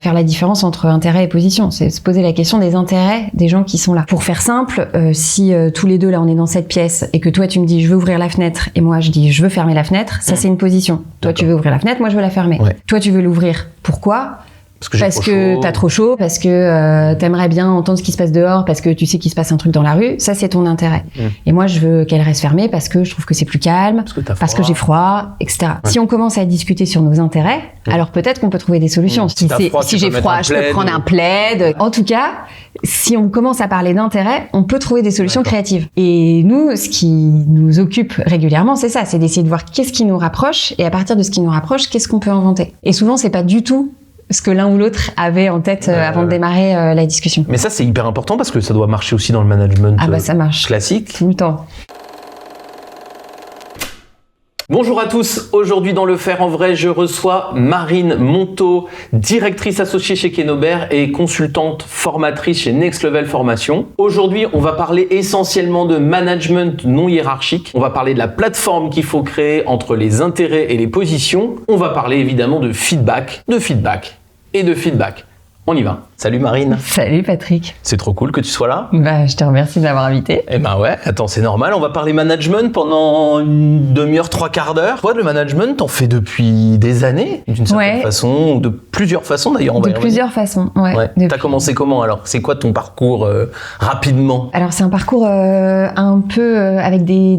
Faire la différence entre intérêt et position, c'est se poser la question des intérêts des gens qui sont là. Pour faire simple, si tous les deux là on est dans cette pièce et que toi tu me dis je veux ouvrir la fenêtre et moi je dis je veux fermer la fenêtre, ça c'est une position. Toi tu veux ouvrir la fenêtre, moi je veux la fermer. Ouais. Toi tu veux l'ouvrir, pourquoi ? Parce que t'as trop chaud, parce que t'aimerais bien entendre ce qui se passe dehors, parce que tu sais qu'il se passe un truc dans la rue, ça c'est ton intérêt. Et moi je veux qu'elle reste fermée parce que je trouve que c'est plus calme, parce que j'ai froid, etc. Ouais. Si on commence à discuter sur nos intérêts, alors peut-être qu'on peut trouver des solutions. Si j'ai froid, je peux prendre un plaid. En tout cas, si on commence à parler d'intérêts, on peut trouver des solutions créatives. Et nous, ce qui nous occupe régulièrement, c'est ça, c'est d'essayer de voir qu'est-ce qui nous rapproche, et à partir de ce qui nous rapproche, qu'est-ce qu'on peut inventer. Et souvent c'est pas du tout ce que l'un ou l'autre avait en tête avant de démarrer la discussion. Mais ça, c'est hyper important parce que ça doit marcher aussi dans le management ça marche classique. Tout le temps. Bonjour à tous, aujourd'hui dans Le Faire en Vrai, je reçois Marine Monteau, directrice associée chez Kenobert et consultante formatrice chez Next Level Formation. Aujourd'hui, on va parler essentiellement de management non hiérarchique. On va parler de la plateforme qu'il faut créer entre les intérêts et les positions. On va parler évidemment de feedback et de feedback. On y va. Salut Marine. Salut Patrick. C'est trop cool que tu sois là. Je te remercie de m'avoir invité. Eh ben ouais, attends, c'est normal. On va parler management pendant une demi-heure, 3/4 d'heure. Toi, le management, t'en fais depuis des années, d'une certaine façon, ou de plusieurs façons d'ailleurs. De plusieurs façons, ouais. T'as commencé comment alors ? C'est quoi ton parcours rapidement ? Alors c'est un parcours un peu avec des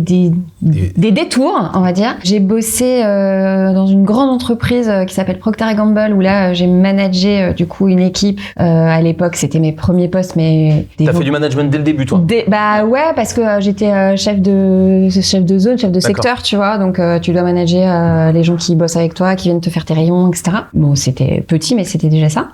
détours, on va dire. J'ai bossé dans une grande entreprise qui s'appelle Procter & Gamble, où là j'ai managé du coup une équipe. À l'époque, c'était mes premiers postes, mais... T'as fait du management dès le début, toi ? Ouais, parce que j'étais chef de zone, chef de secteur, tu vois, donc tu dois manager les gens qui bossent avec toi, qui viennent te faire tes rayons, etc. Bon, c'était petit, mais c'était déjà ça.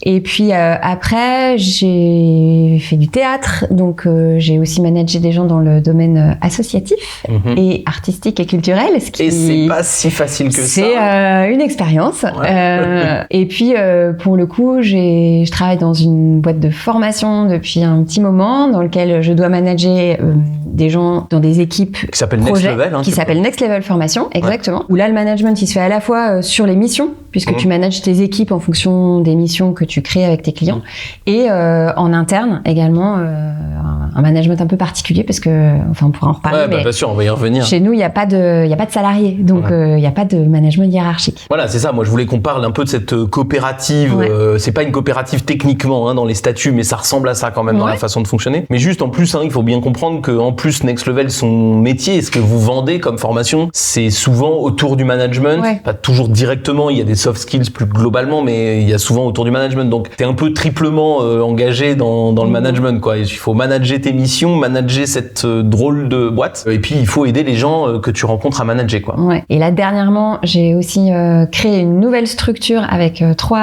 Et puis après, j'ai fait du théâtre, donc j'ai aussi managé des gens dans le domaine associatif et artistique et culturel. Et c'est pas si facile que ça. C'est une expérience. Ouais. Et puis, pour le coup, je travaille dans une boîte de formation depuis un petit moment, dans lequel je dois manager des gens dans des équipes qui s'appelle Next Level, qui s'appelle Next Level Formation, exactement. Où là, le management, il se fait à la fois sur les missions, puisque tu manages tes équipes en fonction des missions que tu crées avec tes clients, et en interne également, un management un peu particulier, parce que, enfin, on pourra en reparler. Mais bien sûr, on va y revenir. Chez nous, il n'y a pas de salariés, donc il n'y a pas de management hiérarchique. Voilà, c'est ça. Moi, je voulais qu'on parle un peu de cette coopérative. C'est pas une coopérative techniquement dans les statuts, mais ça ressemble à ça quand même dans la façon de fonctionner. Mais juste en plus, il faut bien comprendre qu'en plus Next Level, son métier, ce que vous vendez comme formation, c'est souvent autour du management. Pas toujours directement, il y a des soft skills plus globalement, mais il y a souvent autour du management. Donc t'es un peu triplement engagé dans le management, quoi. Il faut manager tes missions, manager cette drôle de boîte, et puis il faut aider les gens que tu rencontres à manager, quoi. Et là dernièrement, j'ai aussi créé une nouvelle structure avec 3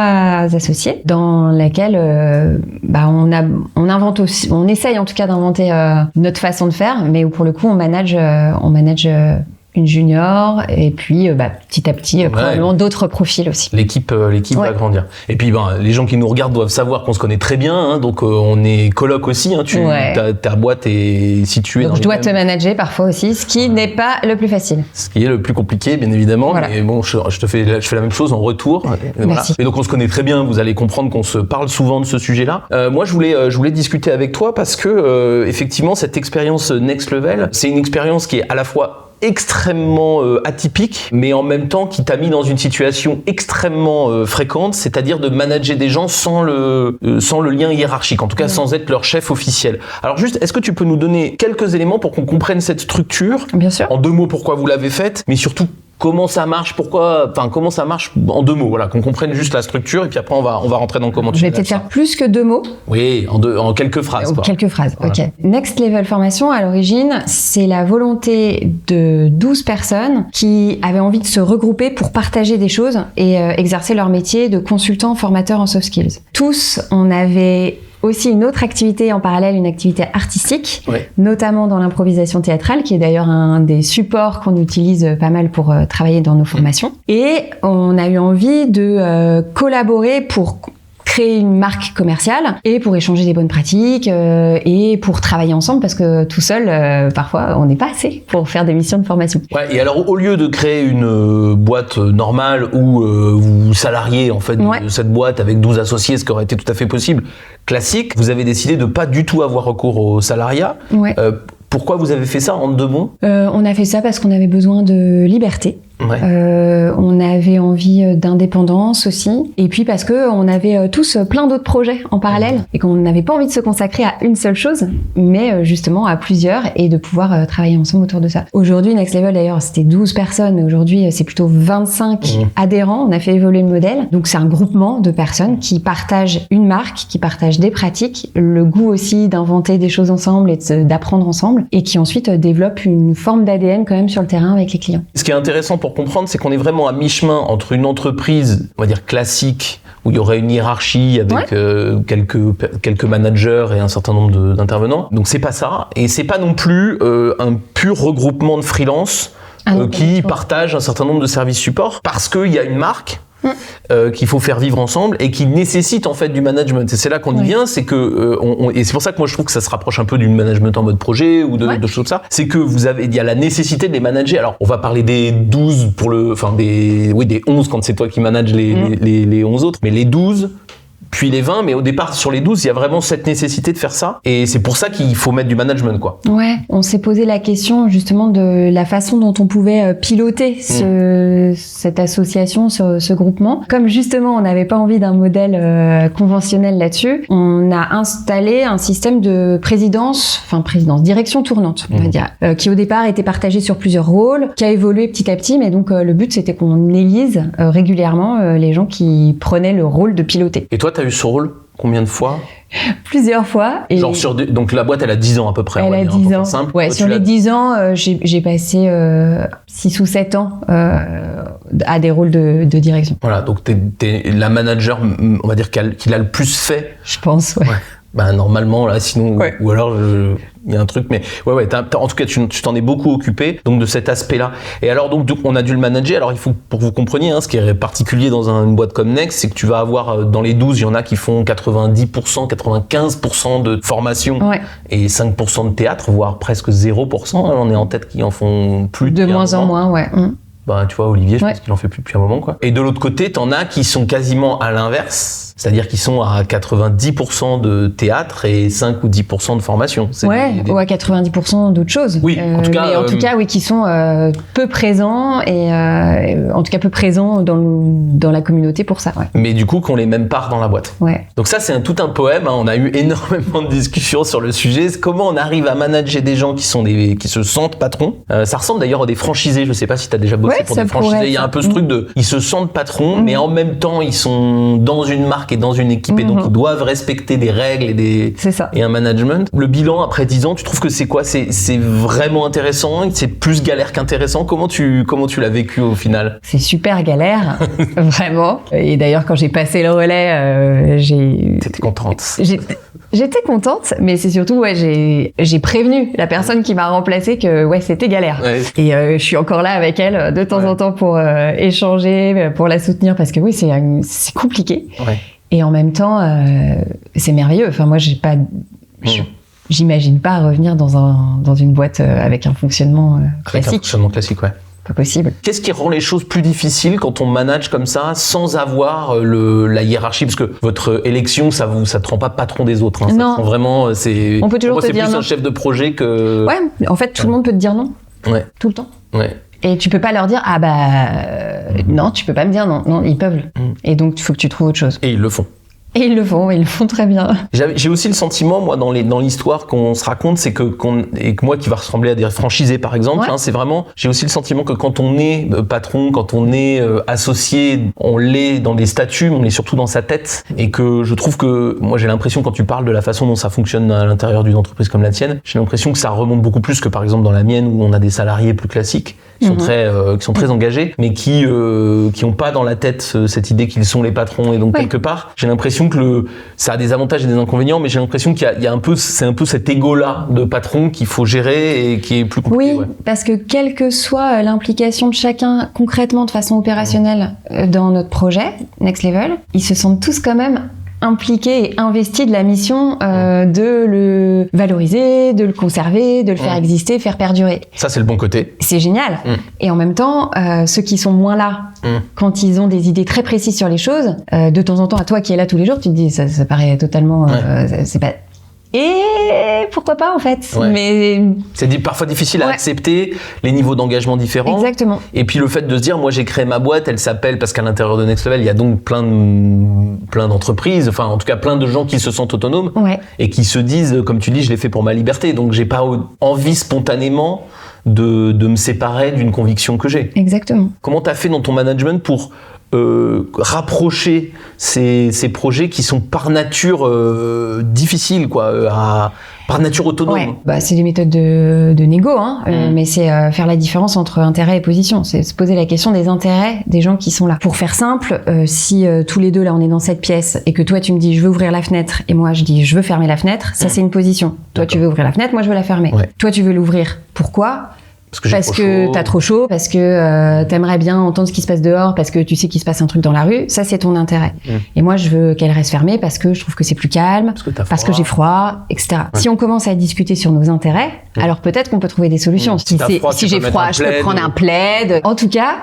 associés, dans laquelle on invente aussi, on essaye en tout cas d'inventer notre façon de faire, mais où pour le coup on manage une junior, et puis petit à petit probablement d'autres profils aussi. L'équipe va grandir. Et puis les gens qui nous regardent doivent savoir qu'on se connaît très bien, donc on est coloc aussi, ta boîte est située donc dans je dois te manager parfois aussi, ce qui n'est pas le plus facile. Ce qui est le plus compliqué, bien évidemment, mais bon, je fais la même chose en retour. Merci. Et donc on se connaît très bien, vous allez comprendre qu'on se parle souvent de ce sujet-là. Moi je voulais discuter avec toi parce que effectivement cette expérience Next Level, c'est une expérience qui est à la fois extrêmement atypique, mais en même temps qui t'a mis dans une situation extrêmement fréquente, c'est-à-dire de manager des gens sans le lien hiérarchique, en tout cas sans être leur chef officiel. Alors juste, est-ce que tu peux nous donner quelques éléments pour qu'on comprenne cette structure ? Bien sûr. En 2 mots, pourquoi vous l'avez faite, mais surtout comment ça marche, comment ça marche en 2 mots, voilà, qu'on comprenne juste la structure, et puis après on va rentrer dans comment tu fais. Je vais peut-être faire plus que 2 mots. Oui, en quelques phrases. Quelques phrases, voilà. Ok. Next Level Formation, à l'origine, c'est la volonté de 12 personnes qui avaient envie de se regrouper pour partager des choses et exercer leur métier de consultant formateur en soft skills. Tous, on avait aussi une autre activité en parallèle, une activité artistique, notamment dans l'improvisation théâtrale, qui est d'ailleurs un des supports qu'on utilise pas mal pour travailler dans nos formations. Et on a eu envie de collaborer pour créer une marque commerciale et pour échanger des bonnes pratiques et pour travailler ensemble parce que tout seul, parfois, on n'est pas assez pour faire des missions de formation. Ouais, et alors, au lieu de créer une boîte normale où vous salariez en fait de cette boîte avec 12 associés, ce qui aurait été tout à fait possible, classique, vous avez décidé de pas du tout avoir recours au salariat. Ouais. Pourquoi vous avez fait ça en deux mots ? On a fait ça parce qu'on avait besoin de liberté. Ouais. On avait envie d'indépendance aussi, et puis parce que on avait tous plein d'autres projets en parallèle et qu'on n'avait pas envie de se consacrer à une seule chose, mais justement à plusieurs et de pouvoir travailler ensemble autour de ça. Aujourd'hui, Next Level d'ailleurs, c'était 12 personnes, mais aujourd'hui c'est plutôt 25 adhérents. On a fait évoluer le modèle, donc c'est un groupement de personnes qui partagent une marque, qui partagent des pratiques, le goût aussi d'inventer des choses ensemble et d'apprendre ensemble, et qui ensuite développent une forme d'ADN quand même sur le terrain avec les clients. Ce qui est intéressant pour comprendre, c'est qu'on est vraiment à mi-chemin entre une entreprise, on va dire classique, où il y aurait une hiérarchie avec quelques managers et un certain nombre d'intervenants. Donc c'est pas ça, et c'est pas non plus un pur regroupement de freelance qui partagent un certain nombre de services support, parce qu'il y a une marque qu'il faut faire vivre ensemble et qui nécessite en fait du management. Et c'est là qu'on y vient, c'est que et c'est pour ça que moi je trouve que ça se rapproche un peu du management en mode projet ou de choses comme ça. C'est que il y a la nécessité de les manager. Alors on va parler des 12 des 11 quand c'est toi qui manages les 11 autres, mais les 12 puis les 20, mais au départ, sur les 12, il y a vraiment cette nécessité de faire ça. Et c'est pour ça qu'il faut mettre du management, quoi. Ouais, on s'est posé la question, justement, de la façon dont on pouvait piloter cette association, ce groupement. Comme, justement, on n'avait pas envie d'un modèle conventionnel là-dessus, on a installé un système de direction tournante, on va dire, qui, au départ, était partagé sur plusieurs rôles, qui a évolué petit à petit, mais donc, le but, c'était qu'on élise régulièrement les gens qui prenaient le rôle de piloter. Et toi, t'as eu ce rôle combien de fois ? Plusieurs fois. Et genre donc la boîte, elle a 10 ans à peu près. Elle a 10 ans. Simple. Ouais, sur les 10 ans, j'ai passé 6 ou 7 ans à des rôles de direction. Voilà, donc t'es la manager, on va dire, qu'il a le plus fait. Je pense, ouais. Bah normalement, là, sinon, ou alors il y a un truc, mais en tout cas, tu t'en es beaucoup occupé, donc de cet aspect-là. Et alors, donc, on a dû le manager. Alors, il faut, pour que vous compreniez, ce qui est particulier dans une boîte comme Next, c'est que tu vas avoir, dans les 12, il y en a qui font 90%, 95% de formation et 5% de théâtre, voire presque 0%. On est en tête qui en font plus. De moins en moins, ouais. Bah, tu vois, Olivier, je pense qu'il en fait plus depuis un moment, quoi. Et de l'autre côté, t'en as qui sont quasiment à l'inverse. C'est-à-dire qu'ils sont à 90% de théâtre et 5 ou 10% de formation. Ou à 90% d'autres choses. Oui, en tout cas. Qui sont peu présents et en tout cas peu présents dans la communauté pour ça. Ouais. Mais du coup, qu'on les mêmes parts dans la boîte. Ouais. Donc ça, c'est tout un poème. On a eu énormément de discussions sur le sujet. Comment on arrive à manager des gens qui se sentent patrons. Ça ressemble d'ailleurs à des franchisés. Je sais pas si tu as déjà bossé pour des franchisés. Il y a un peu ce truc ils se sentent patrons, mais en même temps, ils sont dans une marque et dans une équipe et donc ils doivent respecter des règles et un management. Le bilan après 10 ans, tu trouves que c'est quoi ? C'est vraiment intéressant, c'est plus galère qu'intéressant. Comment tu l'as vécu au final ? C'est super galère, vraiment. Et d'ailleurs, quand j'ai passé le relais, T'étais contente. J'étais contente, mais c'est surtout j'ai prévenu la personne qui m'a remplacée que c'était galère. Ouais. Et je suis encore là avec elle de temps en temps pour échanger, pour la soutenir parce que c'est compliqué. Ouais. Et en même temps, c'est merveilleux. Enfin, moi, j'imagine pas revenir dans une boîte avec un fonctionnement classique. Avec un fonctionnement classique, ouais. Pas possible. Qu'est-ce qui rend les choses plus difficiles quand on manage comme ça, sans avoir la hiérarchie ? Parce que votre élection, ça te rend pas patron des autres. Hein. Non. Ça te rend vraiment, on peut toujours te dire plus non. Un chef de projet que. Ouais. En fait, tout le monde peut te dire non. Ouais. Tout le temps. Ouais. Et tu peux pas leur dire non, tu peux pas me dire non. Non, ils peuvent. Et donc il faut que tu trouves autre chose. Et ils le font. Et ils le font très bien. J'ai aussi le sentiment, moi, dans l'histoire qu'on se raconte, c'est que moi qui va ressembler à des franchisés, par exemple, c'est vraiment, j'ai aussi le sentiment que quand on est patron, quand on est associé, on l'est dans des statuts, on est surtout dans sa tête. Et que je trouve que, moi, j'ai l'impression, quand tu parles de la façon dont ça fonctionne à l'intérieur d'une entreprise comme la tienne, j'ai l'impression que ça remonte beaucoup plus que, par exemple, dans la mienne, où on a des salariés plus classiques, qui sont très engagés, mais qui ont pas dans la tête cette idée qu'ils sont les patrons. Et donc, quelque part, j'ai l'impression que ça a des avantages et des inconvénients, mais j'ai l'impression qu'il y a c'est un peu cet égo-là de patron qu'il faut gérer et qui est plus compliqué. Oui, parce que quelle que soit l'implication de chacun concrètement de façon opérationnelle dans notre projet, Next Level, ils se sentent tous quand même impliqué et investi de la mission de le valoriser, de le conserver, de le faire exister, faire perdurer. Ça, c'est le bon côté. C'est génial. Et en même temps, ceux qui sont moins là, quand ils ont des idées très précises sur les choses, de temps en temps, à toi qui es là tous les jours, tu te dis, ça paraît totalement... c'est pas... Et pourquoi pas en fait, mais c'est parfois difficile à accepter les niveaux d'engagement différents. Exactement. Et puis le fait de se dire, moi j'ai créé ma boîte, elle s'appelle, parce qu'à l'intérieur de Next Level, il y a donc plein d'entreprises, enfin en tout cas plein de gens qui se sentent autonomes et qui se disent, comme tu dis, je l'ai fait pour ma liberté, donc j'ai pas envie spontanément de me séparer d'une conviction que j'ai. Exactement. Comment t'as fait dans ton management pour rapprocher ces projets qui sont par nature difficiles, par nature autonomes? C'est des méthodes de négo, mais c'est faire la différence entre intérêt et position. C'est se poser la question des intérêts des gens qui sont là. Pour faire simple, si tous les deux là on est dans cette pièce et que toi tu me dis je veux ouvrir la fenêtre et moi je dis je veux fermer la fenêtre, ça c'est une position. Toi tu veux ouvrir la fenêtre, moi je veux la fermer. Toi tu veux l'ouvrir. Pourquoi ? Parce que t'as trop chaud, parce que t'aimerais bien entendre ce qui se passe dehors, parce que tu sais qu'il se passe un truc dans la rue, ça c'est ton intérêt. Et moi je veux qu'elle reste fermée parce que je trouve que c'est plus calme, parce que j'ai froid, etc. Si on commence à discuter sur nos intérêts, alors peut-être qu'on peut trouver des solutions. Si j'ai froid, je peux prendre un plaid. En tout cas,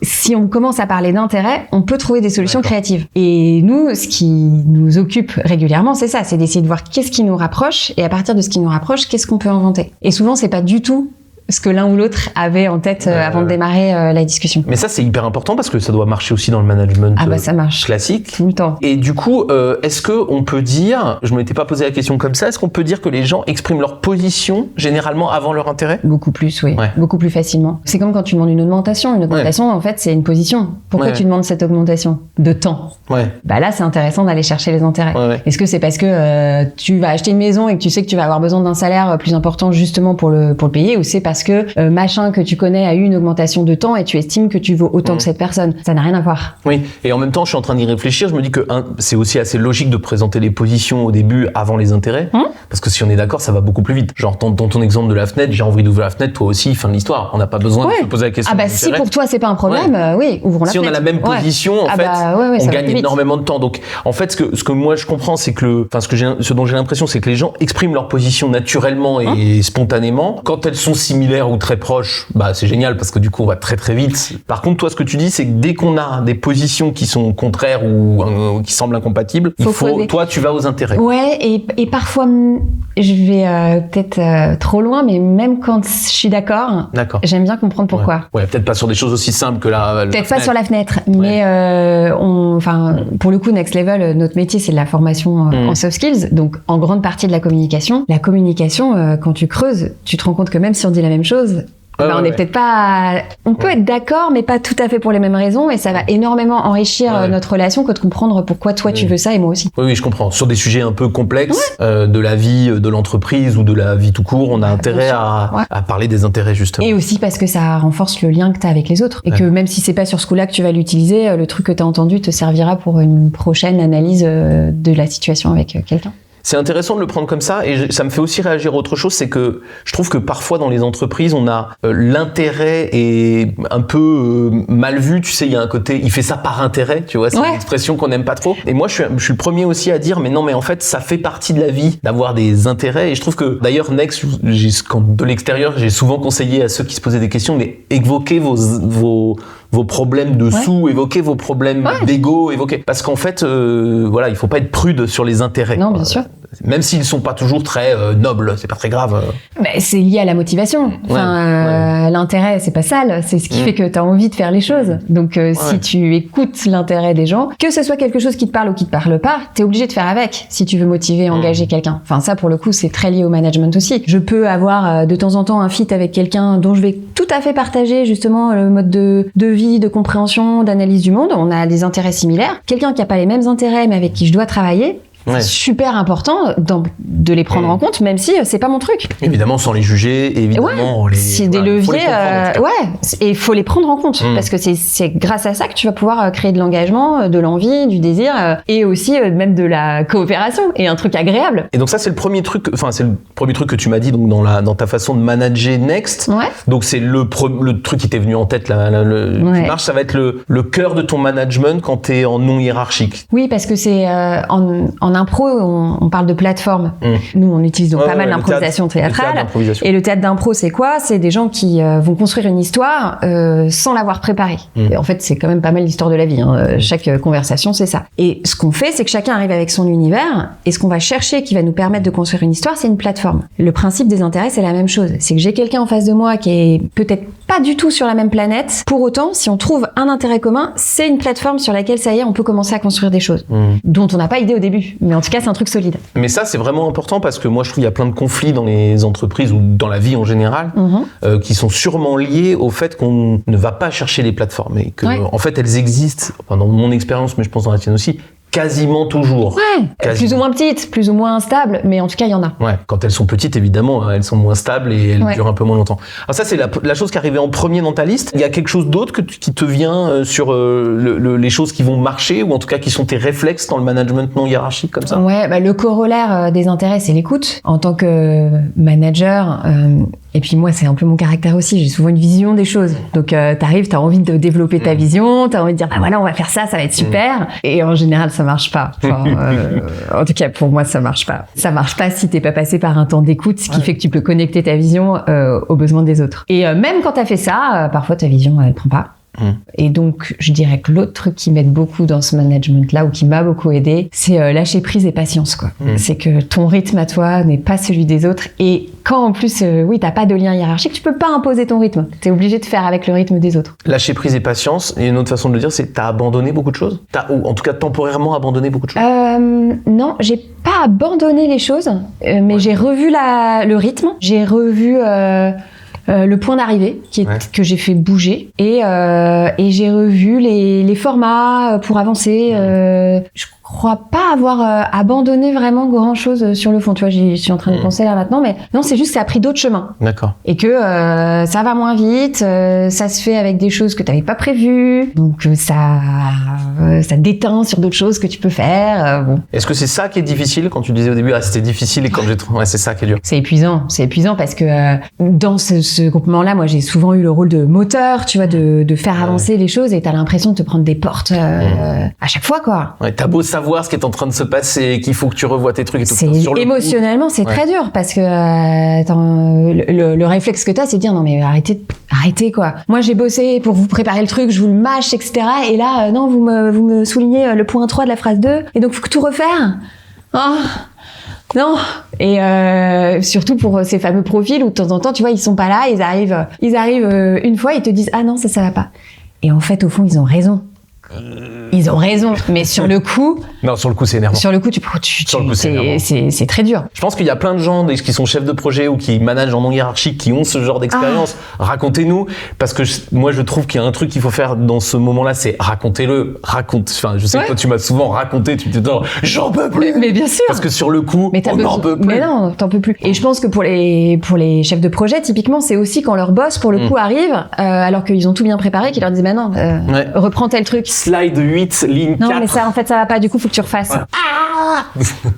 si on commence à parler d'intérêts, on peut trouver des solutions créatives. Et nous, ce qui nous occupe régulièrement, c'est ça, c'est d'essayer de voir qu'est-ce qui nous rapproche, et à partir de ce qui nous rapproche, qu'est-ce qu'on peut inventer. Et souvent c'est pas du tout ce que l'un ou l'autre avait en tête avant de démarrer la discussion. Mais ça, c'est hyper important parce que ça doit marcher aussi dans le management ça marche classique. Tout le temps. Et du coup, est-ce qu'on peut dire, je ne m'étais pas posé la question comme ça, est-ce qu'on peut dire que les gens expriment leur position généralement avant leur intérêt ? Beaucoup plus, oui. Beaucoup plus facilement. C'est comme quand tu demandes une augmentation. Une augmentation, en fait, c'est une position. Pourquoi tu demandes cette augmentation de temps ? Là, c'est intéressant d'aller chercher les intérêts. Est-ce que c'est parce que tu vas acheter une maison et que tu sais que tu vas avoir besoin d'un salaire plus important justement pour le payer, ou c'est parce que machin que tu connais a eu une augmentation de temps et tu estimes que tu vaux autant que cette personne? Ça n'a rien à voir. Oui, et en même temps, je suis en train d'y réfléchir. Je me dis que c'est aussi assez logique de présenter les positions au début avant les intérêts. Parce que si on est d'accord, ça va beaucoup plus vite. Genre, dans ton exemple de la fenêtre, j'ai envie d'ouvrir la fenêtre, toi aussi, fin de l'histoire. On n'a pas besoin de se poser la question. Si pour toi c'est pas un problème, oui, ouvrons la fenêtre. Si on a la même position, en fait, on gagne énormément de temps. Donc, en fait, ce que moi je comprends, c'est que ce dont j'ai l'impression, c'est que les gens expriment leur position naturellement et spontanément. Quand elles sont similaires ou très proches, c'est génial parce que du coup, on va très très vite. Par contre, toi, ce que tu dis, c'est que dès qu'on a des positions qui sont contraires ou qui semblent incompatibles, toi, tu vas aux intérêts. Ouais, et parfois, je vais peut-être trop loin, mais même quand je suis d'accord, j'aime bien comprendre pourquoi. Ouais, peut-être pas sur des choses aussi simples que peut-être pas sur la fenêtre, mais pour le coup, Next Level, notre métier, c'est de la formation en soft skills, donc en grande partie de la communication. La communication, quand tu creuses, tu te rends compte que même si on dit la même chose, on est peut-être pas... On peut être d'accord, mais pas tout à fait pour les mêmes raisons, et ça va énormément enrichir notre relation que de comprendre pourquoi toi tu veux ça et moi aussi. Oui, je comprends. Sur des sujets un peu complexes de la vie de l'entreprise ou de la vie tout court, on a intérêt à parler des intérêts justement. Et aussi parce que ça renforce le lien que tu as avec les autres, et que même si c'est pas sur ce coup-là que tu vas l'utiliser, le truc que tu as entendu te servira pour une prochaine analyse de la situation avec quelqu'un. C'est intéressant de le prendre comme ça, et ça me fait aussi réagir à autre chose, c'est que je trouve que parfois dans les entreprises, on a l'intérêt est un peu mal vu, tu sais, il y a un côté, il fait ça par intérêt, tu vois, c'est une expression qu'on n'aime pas trop. Et moi, je suis le premier aussi à dire, mais non, mais en fait, ça fait partie de la vie d'avoir des intérêts, et je trouve que d'ailleurs, Next, de l'extérieur, j'ai souvent conseillé à ceux qui se posaient des questions, mais évoquez vos problèmes de sous, évoquez vos problèmes d'ego, parce qu'en fait, il faut pas être prude sur les intérêts. Non, bien sûr. Même s'ils sont pas toujours très nobles, c'est pas très grave. Mais c'est lié à la motivation. L'intérêt, c'est pas sale, c'est ce qui fait que tu as envie de faire les choses. Donc si tu écoutes l'intérêt des gens, que ce soit quelque chose qui te parle ou qui te parle pas, t'es obligé de faire avec si tu veux motiver et engager quelqu'un. Enfin ça, pour le coup, c'est très lié au management aussi. Je peux avoir de temps en temps un fit avec quelqu'un dont je vais tout à fait partager justement le mode de vie, de compréhension, d'analyse du monde. On a des intérêts similaires. Quelqu'un qui a pas les mêmes intérêts mais avec qui je dois travailler, C'est super important de les prendre en compte, même si c'est pas mon truc. Évidemment, sans les juger, évidemment. C'est des leviers, et il faut les prendre en compte, parce que c'est grâce à ça que tu vas pouvoir créer de l'engagement, de l'envie, du désir, et aussi même de la coopération, et un truc agréable. Et donc ça, c'est le premier truc que tu m'as dit donc dans ta façon de manager Next. Ouais. Donc c'est le truc qui t'est venu en tête, qui marche, ça va être le cœur de ton management quand t'es en non hiérarchique. Oui, parce que c'est en impro, on parle de plateforme. Nous, on utilise donc pas mal d'improvisation théâtrale. Et le théâtre d'impro, c'est quoi? C'est des gens qui vont construire une histoire sans l'avoir préparée. Et en fait, c'est quand même pas mal l'histoire de la vie. Chaque conversation, c'est ça. Et ce qu'on fait, c'est que chacun arrive avec son univers, et ce qu'on va chercher qui va nous permettre de construire une histoire, c'est une plateforme. Le principe des intérêts, c'est la même chose. C'est que j'ai quelqu'un en face de moi qui est peut-être pas du tout sur la même planète. Pour autant, si on trouve un intérêt commun, c'est une plateforme sur laquelle, ça y est, on peut commencer à construire des choses dont on n'a pas idée au début. Mais en tout cas, c'est un truc solide. Mais ça, c'est vraiment important parce que moi, je trouve qu'il y a plein de conflits dans les entreprises ou dans la vie en général qui sont sûrement liés au fait qu'on ne va pas chercher les plateformes et que, en fait, elles existent, dans mon expérience, mais je pense dans la tienne aussi, quasiment toujours. Plus ou moins petites, plus ou moins instables, mais en tout cas, il y en a. Ouais, quand elles sont petites, évidemment, elles sont moins stables et elles durent un peu moins longtemps. Alors ça, c'est la chose qui est arrivée en premier dans ta liste. Il y a quelque chose d'autre qui te vient sur les choses qui vont marcher, ou en tout cas qui sont tes réflexes dans le management non hiérarchique comme ça? Ouais, le corollaire des intérêts, c'est l'écoute. En tant que manager, et puis moi, c'est un peu mon caractère aussi, j'ai souvent une vision des choses. Donc t'arrives, t'as envie de développer ta vision, t'as envie de dire, voilà, on va faire ça, ça va être super. Et en général, ça marche pas. En tout cas, pour moi, ça marche pas. Ça marche pas si t'es pas passé par un temps d'écoute, ce qui fait que tu peux connecter ta vision aux besoins des autres. Et même quand t'as fait ça, parfois ta vision, elle prend pas. Et donc, je dirais que l'autre truc qui m'aide beaucoup dans ce management-là, ou qui m'a beaucoup aidé, c'est lâcher prise et patience, quoi. C'est que ton rythme à toi n'est pas celui des autres. Et quand, en plus, t'as pas de lien hiérarchique, tu peux pas imposer ton rythme. T'es obligé de faire avec le rythme des autres. Lâcher prise et patience. Et une autre façon de le dire, c'est que t'as abandonné beaucoup de choses? Ou en tout cas, temporairement abandonné beaucoup de choses? Non, j'ai pas abandonné les choses, mais j'ai revu le rythme. J'ai revu... le point d'arrivée que j'ai fait bouger, et j'ai revu les formats pour avancer. Je crois pas avoir abandonné vraiment grand chose sur le fond. Tu vois, je suis en train de penser là maintenant, mais non, c'est juste que ça a pris d'autres chemins. D'accord. Et que ça va moins vite, ça se fait avec des choses que t'avais pas prévues, donc ça déteint sur d'autres choses que tu peux faire. Bon. Est-ce que c'est ça qui est difficile quand tu disais au début, c'était difficile, et quand j'ai trouvé, c'est ça qui est dur? C'est épuisant parce que dans ce groupement-là, moi, j'ai souvent eu le rôle de moteur, tu vois, de faire avancer les choses, et t'as l'impression de te prendre des portes à chaque fois, quoi. Ouais, t'as beau savoir ce qui est en train de se passer, qu'il faut que tu revoies tes trucs et tout. Émotionnellement, c'est très dur, parce que le réflexe que t'as, c'est de dire non mais arrêtez quoi. Moi, j'ai bossé pour vous préparer le truc, je vous le mâche, etc. Et là, non, vous me soulignez le point 3 de la phrase 2, et donc faut tout refaire. Oh. Non. Et surtout pour ces fameux profils où de temps en temps, tu vois, ils sont pas là, ils arrivent une fois, ils te disent ah non, ça va pas. Et en fait, au fond, ils ont raison. Ils ont raison, mais sur le coup... Non, sur le coup, c'est énervant. Sur le coup, c'est très dur. Je pense qu'il y a plein de gens qui sont chefs de projet ou qui managent en non hiérarchique, qui ont ce genre d'expérience. Racontez-nous, parce que moi, je trouve qu'il y a un truc qu'il faut faire dans ce moment-là, c'est racontez-le. Enfin, je sais que toi, tu m'as souvent raconté, tu te dis, j'en peux plus. Mais bien sûr. Parce que sur le coup, on n'en peut plus. Mais non, t'en peux plus. Et je pense que pour les chefs de projet, typiquement, c'est aussi quand leur boss, pour le coup, arrive, alors qu'ils ont tout bien préparé, qu'ils leur disent, non, reprends tel truc. Slide 8, ligne 4. Non, mais ça, en fait, ça va pas. Du coup, faut que tu refasses.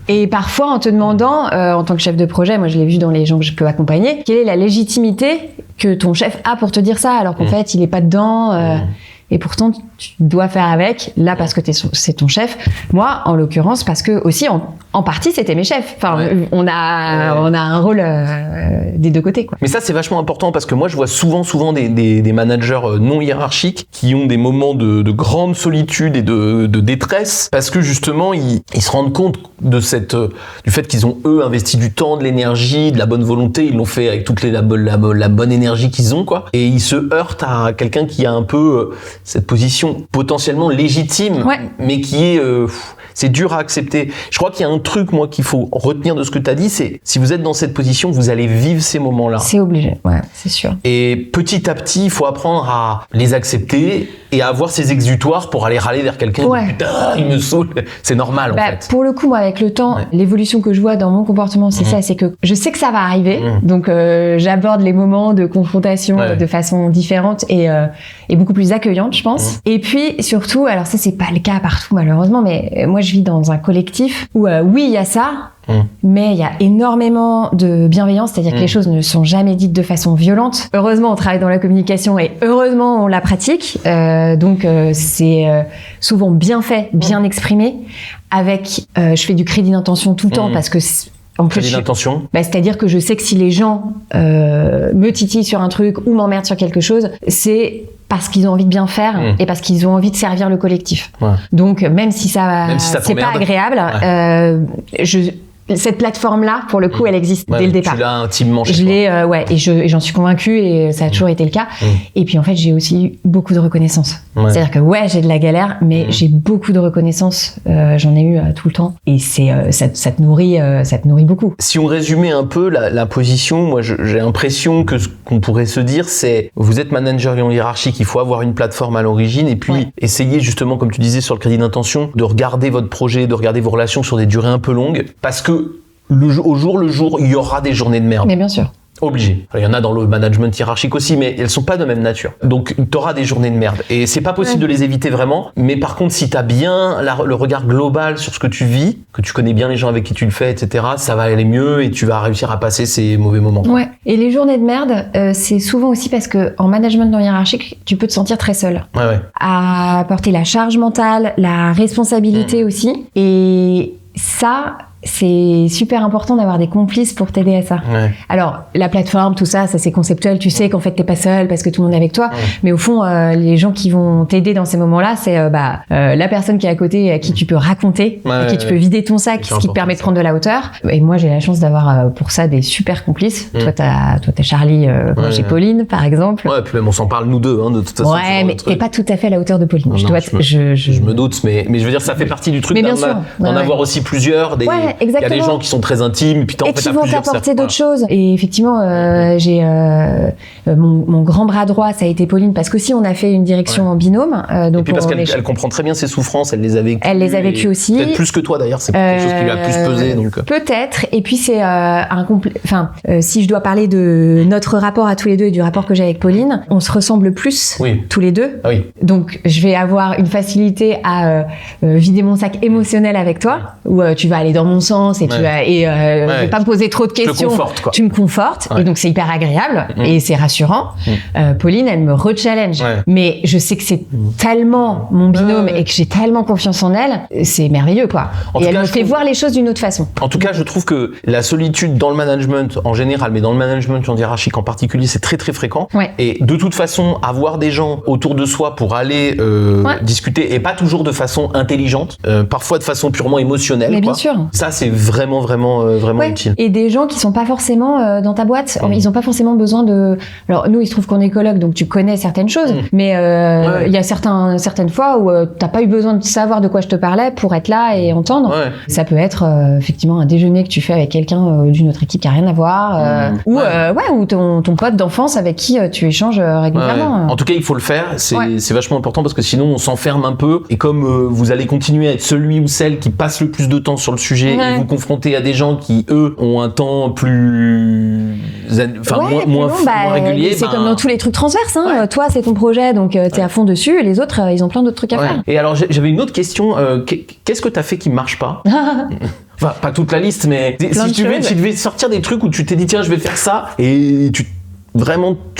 Et parfois, en te demandant, en tant que chef de projet, moi, je l'ai vu dans les gens que je peux accompagner, quelle est la légitimité que ton chef a pour te dire ça, alors qu'en fait, il est pas dedans. Et pourtant, tu dois faire avec, là, parce que c'est ton chef. Moi, en l'occurrence, parce que aussi, en partie, c'était mes chefs. Enfin, on a un rôle des deux côtés, quoi. Mais ça, c'est vachement important, parce que moi, je vois souvent des managers non hiérarchiques qui ont des moments de grande solitude et de détresse, parce que justement, ils se rendent compte du fait qu'ils ont, eux, investi du temps, de l'énergie, de la bonne volonté. Ils l'ont fait avec toute la bonne énergie qu'ils ont, quoi. Et ils se heurtent à quelqu'un qui a un peu cette position potentiellement légitime, mais qui est c'est dur à accepter. Je crois qu'il y a un truc, moi, qu'il faut retenir de ce que tu as dit, c'est si vous êtes dans cette position, vous allez vivre ces moments-là. C'est obligé, ouais, c'est sûr. Et petit à petit, il faut apprendre à les accepter et à avoir ces exutoires pour aller râler vers quelqu'un. Ouais. Putain, il me saoule. C'est normal, en fait. Pour le coup, moi, avec le temps, l'évolution que je vois dans mon comportement, c'est ça, c'est que je sais que ça va arriver. Donc, j'aborde les moments de confrontation de façon différente et beaucoup plus accueillante, je pense. Et puis, surtout, alors ça, c'est pas le cas partout, malheureusement, mais moi, je vis dans un collectif où, oui, il y a ça, mais il y a énormément de bienveillance, c'est-à-dire que les choses ne sont jamais dites de façon violente. Heureusement, on travaille dans la communication et heureusement, on la pratique. Donc, c'est souvent bien fait, bien exprimé. Avec, je fais du crédit d'intention tout le temps parce que en plus, crédit d'intention. C'est-à-dire que je sais que si les gens me titillent sur un truc ou m'emmerdent sur quelque chose, c'est parce qu'ils ont envie de bien faire et parce qu'ils ont envie de servir le collectif. Ouais. Donc, même si ça c'est pas agréable, cette plateforme-là, pour le coup, elle existe dès le départ. Tu l'as intimement chez toi. Je l'ai, et j'en suis convaincue et ça a toujours été le cas. Et puis en fait, j'ai aussi eu beaucoup de reconnaissance. C'est-à-dire que j'ai de la galère, mais j'ai beaucoup de reconnaissance. J'en ai eu tout le temps. Et ça te nourrit beaucoup. Si on résumait un peu la position, moi j'ai l'impression que ce qu'on pourrait se dire, c'est vous êtes manager hiérarchique, il faut avoir une plateforme à l'origine et puis essayer justement, comme tu disais sur le crédit d'intention, de regarder votre projet, de regarder vos relations sur des durées un peu longues, parce que au jour le jour, il y aura des journées de merde. Mais bien sûr. Obligé. Il y en a dans le management hiérarchique aussi, mais elles sont pas de même nature. Donc, tu auras des journées de merde. Et c'est pas possible de les éviter vraiment. Mais par contre, si tu as bien le regard global sur ce que tu vis, que tu connais bien les gens avec qui tu le fais, etc., ça va aller mieux et tu vas réussir à passer ces mauvais moments. Ouais. Et les journées de merde, c'est souvent aussi parce que en management non hiérarchique, tu peux te sentir très seul. À porter la charge mentale, la responsabilité aussi. Et ça, c'est super important d'avoir des complices pour t'aider à ça. Alors, la plateforme, tout ça, c'est conceptuel. Tu sais qu'en fait, t'es pas seul parce que tout le monde est avec toi. Mais au fond, les gens qui vont t'aider dans ces moments-là, c'est la personne qui est à côté, à qui tu peux raconter, à qui tu peux vider ton sac, ce qui te permet de prendre de la hauteur. Et moi, j'ai la chance d'avoir pour ça des super complices. Toi, t'as Charlie, moi, j'ai Pauline, par exemple. Ouais, puis même on s'en parle nous deux, de toute façon. Ouais, mais t'es pas tout à fait à la hauteur de Pauline. Je me doute, mais je veux dire, ça fait partie du truc d'en avoir aussi plusieurs. Exactement. Il y a des gens qui sont très intimes, puis et qui vont t'apporter d'autres choses. Et effectivement, j'ai mon grand bras droit, ça a été Pauline, parce qu'aussi on a fait une direction en binôme. Donc et puis parce qu'elle comprend très bien ses souffrances, elle les a vécues. Elle les a vécues aussi. Peut-être plus que toi d'ailleurs, c'est quelque chose qui lui a plus pesé. Donc. Peut-être. Et puis c'est si je dois parler de notre rapport à tous les deux et du rapport que j'ai avec Pauline, on se ressemble plus tous les deux. Donc je vais avoir une facilité à vider mon sac émotionnel avec toi, où tu vas aller dans mon sens et je vais pas me poser trop de questions. Tu me confortes et donc c'est hyper agréable et c'est rassurant. Pauline, elle me re-challenge, mais je sais que c'est tellement mon binôme et que j'ai tellement confiance en elle, c'est merveilleux quoi. Et elle me fait voir les choses d'une autre façon. En tout cas, je trouve que la solitude dans le management en général, mais dans le management en hiérarchique en particulier, c'est très très fréquent. Et de toute façon, avoir des gens autour de soi pour aller discuter, et pas toujours de façon intelligente, parfois de façon purement émotionnelle. Mais bien sûr. Ça, c'est vraiment utile. Et des gens qui sont pas forcément dans ta boîte, ils ont pas forcément besoin de... Alors nous, il se trouve qu'on est coloc, donc tu connais certaines choses, mais il y a certaines fois où t'as pas eu besoin de savoir de quoi je te parlais pour être là et entendre. Ça peut être effectivement un déjeuner que tu fais avec quelqu'un d'une autre équipe qui a rien à voir, ou ton pote d'enfance avec qui tu échanges régulièrement. En tout cas, il faut le faire, c'est vachement important parce que sinon on s'enferme un peu, et comme vous allez continuer à être celui ou celle qui passe le plus de temps sur le sujet et vous confronter à des gens qui eux ont un temps plus moins régulier. C'est comme dans tous les trucs transverses, toi c'est ton projet, donc t'es à fond dessus, et les autres ils ont plein d'autres trucs à faire. Et alors j'avais une autre question, qu'est-ce que t'as fait qui marche pas? Enfin, pas toute la liste, mais si tu devais sortir des trucs où tu t'es dit tiens je vais faire ça, et tu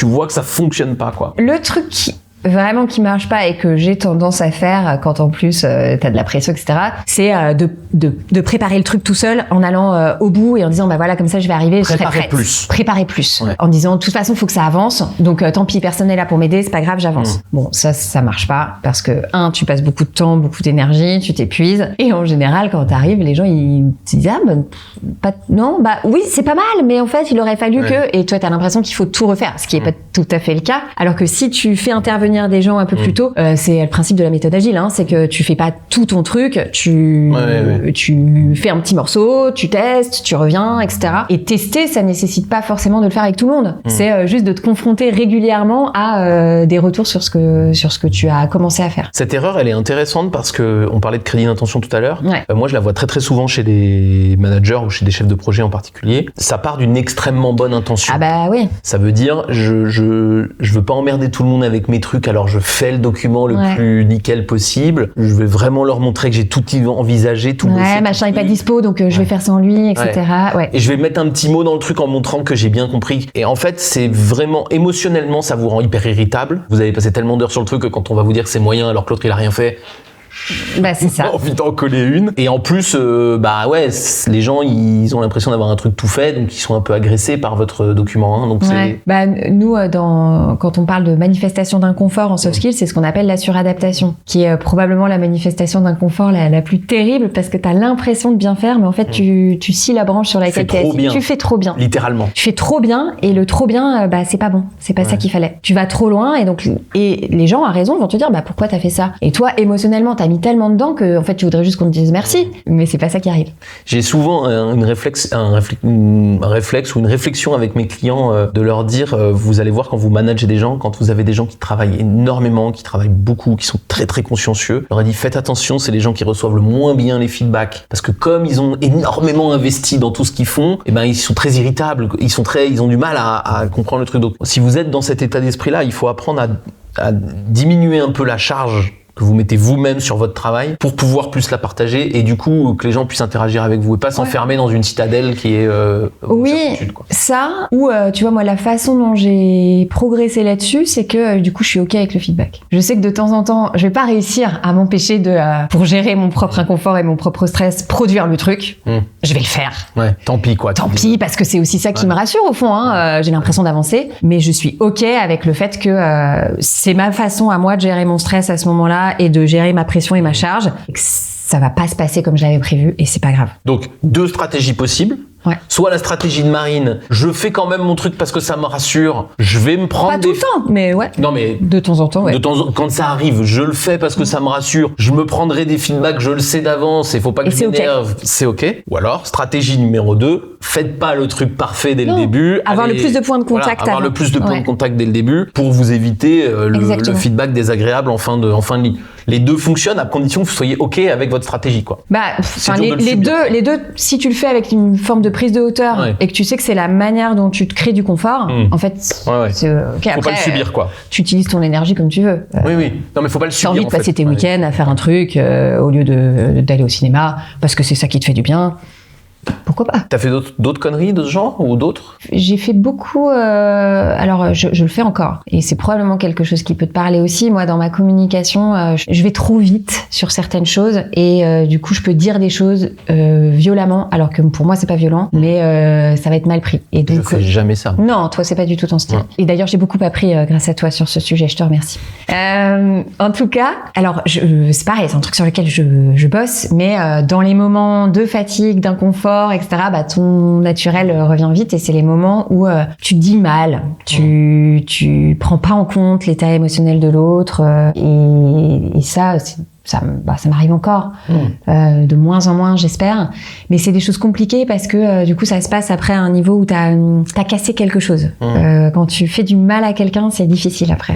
vois que ça fonctionne pas quoi. Le truc vraiment qui marche pas et que j'ai tendance à faire quand en plus t'as de la pression, etc., c'est de préparer le truc tout seul en allant au bout et en disant voilà, comme ça je vais arriver, je serai prête. Préparer plus. En disant de toute façon faut que ça avance, donc tant pis, personne n'est là pour m'aider, c'est pas grave, j'avance. Bon, ça marche pas parce que tu passes beaucoup de temps, beaucoup d'énergie, tu t'épuises, et en général quand t'arrives, les gens ils te disent oui c'est pas mal, mais en fait il aurait fallu que, et toi t'as l'impression qu'il faut tout refaire, ce qui est pas tout à fait le cas, alors que si tu fais intervenir prévenir des gens un peu plus tôt. C'est le principe de la méthode agile, hein, c'est que tu fais pas tout ton truc, tu fais un petit morceau, tu testes, tu reviens, etc. Et tester, ça nécessite pas forcément de le faire avec tout le monde. C'est juste de te confronter régulièrement à des retours sur ce que tu as commencé à faire. Cette erreur, elle est intéressante parce que on parlait de crédit d'intention tout à l'heure. Moi, je la vois très très souvent chez des managers ou chez des chefs de projet en particulier. Ça part d'une extrêmement bonne intention. Ah bah oui. Ça veut dire je veux pas emmerder tout le monde avec mes trucs, alors je fais le document le plus nickel possible. Je vais vraiment leur montrer que j'ai tout envisagé, tout bossé. Machin est pas dispo, donc je vais faire sans lui, etc. Et je vais mettre un petit mot dans le truc en montrant que j'ai bien compris. Et en fait, c'est vraiment émotionnellement, ça vous rend hyper irritable. Vous avez passé tellement d'heures sur le truc que quand on va vous dire que c'est moyen alors que l'autre il a rien fait, c'est ça. Envie d'en coller une. Et en plus, les gens, ils ont l'impression d'avoir un truc tout fait, donc ils sont un peu agressés par votre document. Hein, donc nous, quand on parle de manifestation d'inconfort en soft skills, c'est ce qu'on appelle la suradaptation, qui est probablement la manifestation d'inconfort la plus terrible, parce que t'as l'impression de bien faire, mais en fait, tu scies la branche sur laquelle t'es assis. Tu fais trop bien. Littéralement. Tu fais trop bien, et le trop bien, c'est pas bon. C'est pas ça qu'il fallait. Tu vas trop loin, et les gens, à raison, vont te dire, pourquoi t'as fait ça? Et toi, émotionnellement, t'as mis tellement dedans que en fait tu voudrais juste qu'on te dise merci, mais c'est pas ça qui arrive. J'ai souvent un réflexe ou une réflexion avec mes clients de leur dire vous allez voir quand vous managez des gens, quand vous avez des gens qui travaillent énormément, qui travaillent beaucoup, qui sont très très consciencieux, je leur ai dit faites attention, c'est les gens qui reçoivent le moins bien les feedbacks parce que comme ils ont énormément investi dans tout ce qu'ils font, ils sont très irritables, ils ont du mal à comprendre le truc. Donc si vous êtes dans cet état d'esprit là, il faut apprendre à diminuer un peu la charge que vous mettez vous-même sur votre travail pour pouvoir plus la partager et du coup que les gens puissent interagir avec vous et pas s'enfermer dans une citadelle qui est ça ou tu vois moi la façon dont j'ai progressé là-dessus c'est que du coup je suis ok avec le feedback. Je sais que de temps en temps je vais pas réussir à m'empêcher de pour gérer mon propre inconfort et mon propre stress produire le truc. Je vais le faire. Tant pis Tant pis parce que c'est aussi ça qui me rassure au fond j'ai l'impression d'avancer mais je suis ok avec le fait que c'est ma façon à moi de gérer mon stress à ce moment-là et de gérer ma pression et ma charge, et que ça va pas se passer comme je l'avais prévu et c'est pas grave. Donc 2 stratégies possibles. Soit la stratégie de Marine, je fais quand même mon truc parce que ça me rassure, je vais me prendre pas tout le temps, mais non mais de temps en temps, quand ça arrive, je le fais parce que ça me rassure, je me prendrai des feedbacks, je le sais d'avance, il faut pas que je m'énerve, c'est ok. Ou alors, stratégie numéro 2, faites pas le truc parfait dès le début. Avoir le plus de points de contact avoir le plus de points de contact dès le début pour vous éviter le feedback désagréable en fin de ligne. Les deux fonctionnent à condition que vous soyez ok avec votre stratégie, quoi. Les deux, si tu le fais avec une forme de prise de hauteur et que tu sais que c'est la manière dont tu te crées du confort, en fait, c'est ok. Faut après, pas le subir, quoi. Tu utilises ton énergie comme tu veux. Oui. Non, mais faut pas le subir. T'as envie de passer tes week-ends à faire un truc au lieu d'aller au cinéma parce que c'est ça qui te fait du bien. Pourquoi pas? T'as fait d'autres conneries de ce genre ou d'autres? J'ai fait beaucoup. Alors, je le fais encore, et c'est probablement quelque chose qui peut te parler aussi. Moi, dans ma communication, je vais trop vite sur certaines choses, et du coup, je peux dire des choses violemment, alors que pour moi, c'est pas violent, mais ça va être mal pris. Et donc, je fais jamais ça. Non, toi, c'est pas du tout ton style. Et d'ailleurs, j'ai beaucoup appris grâce à toi sur ce sujet. Je te remercie. En tout cas, alors, c'est pareil, c'est un truc sur lequel je bosse, mais dans les moments de fatigue, d'inconfort, etc., ton naturel revient vite, et c'est les moments où tu dis mal, tu prends pas en compte l'état émotionnel de l'autre, et ça m'arrive encore de moins en moins, j'espère, mais c'est des choses compliquées parce que du coup ça se passe après à un niveau où t'as cassé quelque chose. Quand tu fais du mal à quelqu'un, c'est difficile après.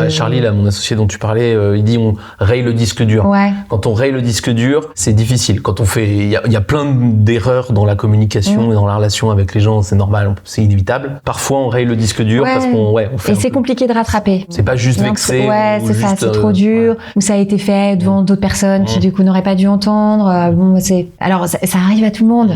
Charlie, là, mon associé dont tu parlais, il dit on raye le disque dur. Quand on raye le disque dur, c'est difficile. Quand on fait, il y a plein d'erreurs dans la communication et dans la relation avec les gens, c'est normal, c'est inévitable. Parfois on raye le disque dur parce qu'on fait. Et c'est compliqué de rattraper. C'est pas juste vexé. C'est ça, c'est trop dur, ou ça a été fait devant d'autres personnes qui du coup n'auraient pas dû entendre. Alors ça arrive à tout le monde,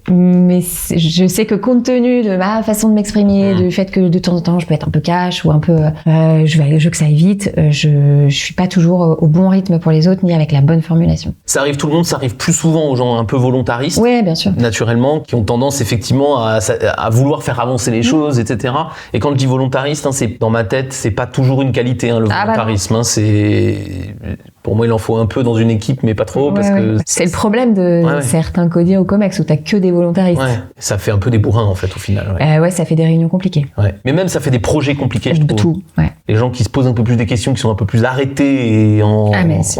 mais je sais que compte tenu de ma façon de m'exprimer, du fait que de temps en temps je peux être un peu cash ou un peu je veux que ça aille vite, je suis pas toujours au bon rythme pour les autres ni avec la bonne formulation. Ça arrive tout le monde, ça arrive plus souvent aux gens un peu volontaristes, bien sûr, naturellement, qui ont tendance effectivement à vouloir faire avancer les choses, etc. Et quand je dis volontariste, c'est dans ma tête, c'est pas toujours une qualité, le volontarisme. C'est pour moi, il en faut un peu dans une équipe, mais pas trop, parce que c'est le problème de certains codés au Comex où t'as que des volontaristes. Ouais, ça fait un peu des bourrins en fait au final. Ouais, ça fait des réunions compliquées. Ouais. Mais même ça fait des projets compliqués, je trouve. Tout, ouais. Les gens qui se posent un peu plus des questions, qui sont un peu plus arrêtés et en